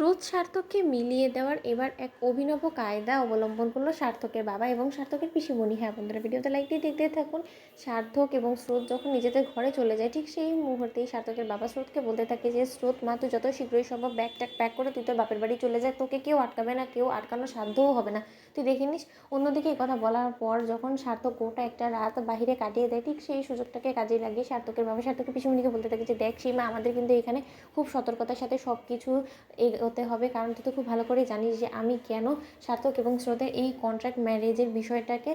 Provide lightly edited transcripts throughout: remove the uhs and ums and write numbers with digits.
স্রোত সার্থককে মিলিয়ে দেওয়ার এবার এক অভিনব কায়দা অবলম্বন করলো সার্থকের বাবা এবং সার্থকের পিসিমণি। হ্যাঁ বন্ধুরা, ভিডিওতে লাইক দিয়ে দেখতে থাকুন। সার্থক এবং স্রোত যখন নিজেদের ঘরে চলে যায়, ঠিক সেই মুহূর্তেই সার্থকের বাবা স্রোতকে বলতে থাকে যে স্রোত মা, তুই যত শীঘ্রই সম্ভব ব্যাগ ট্যাগ প্যাক করে তুই তোর বাপের বাড়ি চলে যায়, তোকে কেউ আটকাবে না, কেউ আটকানোর সাধ্যও হবে না, তুই দেখে নিস। অন্যদিকে এই কথা বলার পর যখন সার্থক গোটা একটা রাত বাহিরে কাটিয়ে দেয়, ঠিক সেই সুযোগটাকে কাজে লাগিয়ে সার্থকের বাবা সার্থকের পিসিমণিকে বলতে থাকে যে দেখ সীমা, আমাদের কিন্তু এখানে খুব সতর্কতার সাথে সব কিছু এগোতে হবে, কারণ তুই তো খুব ভালো করে জানিস যে আমি কেন সার্থক এবং স্রোতের এই কন্ট্রাক্ট ম্যারেজের বিষয়টাকে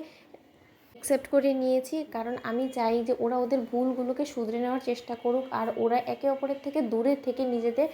অ্যাকসেপ্ট করে নিয়েছি। কারণ আমি চাই যে ওরা ওদের ভুলগুলোকে শুধরে নেওয়ার চেষ্টা করুক, আর ওরা একে অপরের থেকে দূরে থেকে নিজেদের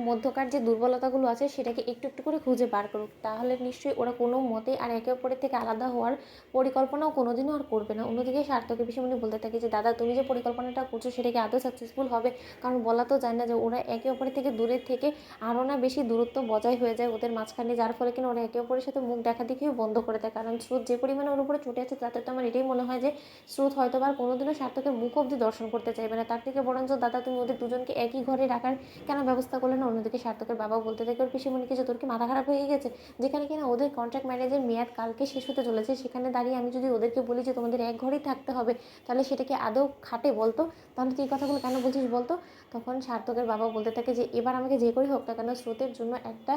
মধ্যকার যে দুর্বলতাগুলো আছে সেটাকে একটু একটু করে খুঁজে বার করুক। তাহলে নিশ্চয়ই ওরা কোনো মতেই আর একে অপরের থেকে আলাদা হওয়ার পরিকল্পনাও কোনোদিনও আর করবে না। অন্যদিকে সার্থকের বিষয়ে উনি বলতে থাকে যে দাদা, তুমি যে পরিকল্পনাটা করছো সেটা কি আদৌ সাকসেসফুল হবে? কারণ বলা তো যায় না যে ওরা একে অপরের থেকে দূরে থেকে আরও না বেশি দূরত্ব বজায় হয়ে যায় ওদের মাঝখানে, যার ফলে কিনা ওরা একে অপরের সাথে মুখ দেখা দেখিও বন্ধ করে দেয়। কারণ স্রোত যে পরিমাণে ওর উপরে ছুটে আছে, তাতে তো আমার এটাই মনে হয় যে স্রোত হয়তো আর কোনোদিনও সার্থকের মুখ অব্দি দর্শন করতে চাইবে না। তার থেকে বরঞ্চ দাদা, তুমি ওদের দুজনকে একই ঘরে রাখার কেন ব্যবস্থা করলে না? অন্যদিকে সার্থকের বাবাও বলতে থাকে ওর পিসিমণিকে যে তোর কি মাথা খারাপ হয়ে গেছে? যেখানে কিনা ওদের কন্ট্রাক্ট ম্যারেজের মেয়াদ কালকে শেষ হতে চলেছে, সেখানে দাঁড়িয়ে আমি যদি ওদেরকে বলি যে তোমাদের এক ঘরেই থাকতে হবে, তাহলে সেটা কি আদৌ খাটে বলতো? তাহলে তুই এই কথাগুলো কেন বলছিস বলতো? তখন সার্থকের বাবা বলতে থাকে যে এবার আমাকে যে করেই হোক না কেন স্রোতের জন্য একটা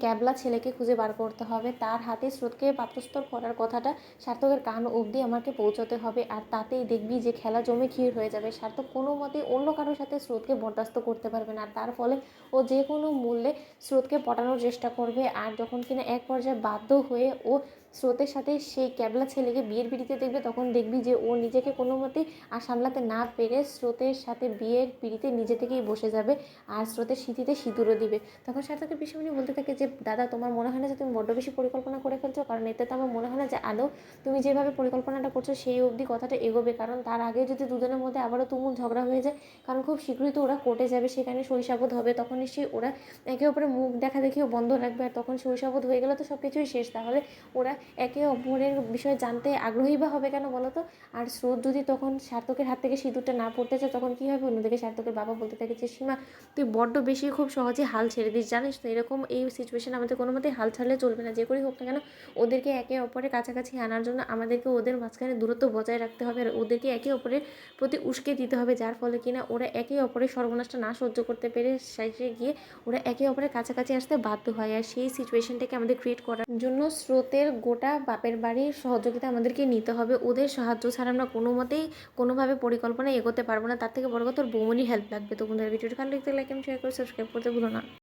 ক্যাবলা ছেলেকে খুঁজে বার করতে হবে, তার হাতে স্রোতকে পাত্রস্থ করার কথাটা সার্থকের কান অবধি আমাকে পৌঁছতে হবে, আর তাতেই দেখবি যে খেলা জমে ক্ষীর হয়ে যাবে। সার্থক কোনো মতেই অন্য কারোর সাথে স্রোতকে বরদাস্ত করতে পারবে না, আর তার ফলে ও যে কোনো মূল্যে স্রোতকে পটানোর চেষ্টা করবে। আর যখন কিনা এক পর্যায়ে বাধ্য হয়ে ও স্রোতের সাথে সেই ক্যাবলা ছেলেকে বিয়ের পিড়িতে দেখবে, তখন দেখবি যে ও নিজেকে কোনো মতেই আর সামলাতে না পেরে স্রোতের সাথে বিয়ের পিড়িতে নিজে থেকেই বসে যাবে, আর স্রোতের স্মৃতিতে সিঁদুরও দিবে। তখন সার্থকের পিসিমণি বলতে থাকে যে দাদা, তোমার মনে হয় না যে তুমি বড্ড বেশি পরিকল্পনা করে ফেলছো? কারণ এতে তো আমার মনে হয় না যে আদৌ তুমি যেভাবে পরিকল্পনাটা করছো সেই অবধি কথাটা এগোবে, কারণ তার আগে যদি দুজনের মধ্যে আবারও তুমুল ঝগড়া হয়ে যায়, কারণ খুব শীঘ্রই তো ওরা কোর্টে যাবে, সেখানে শৈশাবোধ হবে, তখন নিশ্চয়ই ওরা একে অপরের মুখ দেখা দেখিও বন্ধ রাখবে, আর তখন শৈশাবোধ হয়ে গেলে তো সব কিছুই শেষ। তাহলে ওরা একে অপরের বিষয়ে জানতে আগ্রহী বা হবে কেন বলো তো? আর স্রোত যদি তখন সার্থকের হাত থেকে সিঁদুরটা না পড়তে চায়, তখন কী হবে? অন্যদিকে সার্থকের বাবা বলতে থাকে যে সীমা, তুই বড্ড বেশি খুব সহজে হাল ছেড়ে দিস, জানিস তো এরকম এই সিচুয়েশন আমাদের কোনো মতেই হাল ছাড়লে চলবে না। যে করেই হোক না কেন ওদেরকে একে অপরের কাছাকাছি আনার জন্য আমাদেরকে ওদের মাঝখানে দূরত্ব বজায় রাখতে হবে, আর ওদেরকে একে অপরের প্রতি উস্কে দিতে হবে, যার ফলে কিনা ওরা একে অপরের সর্বনাশটা না সহ্য করতে পেরে শেষে গিয়ে ওরা একে অপরের কাছাকাছি আসতে বাধ্য হয়। আর সেই সিচুয়েশনটাকে আমাদের ক্রিয়েট করার জন্য স্রোতের গোটা বাপের বাড়ির সহযোগিতা আমাদেরকে নিতে হবে। ওদের সাহায্য ছাড়া আমরা কোনো মতেই কোনোভাবে পরিকল্পনা এগোতে পারবো না। তার থেকে বড় কথা ওর বৌমনির হেল্প লাগবে। তো বন্ধুরা, ভিডিওটা ভালো লাগলে লাইক এন্ড শেয়ার করে সাবস্ক্রাইব করতে ভুলো না।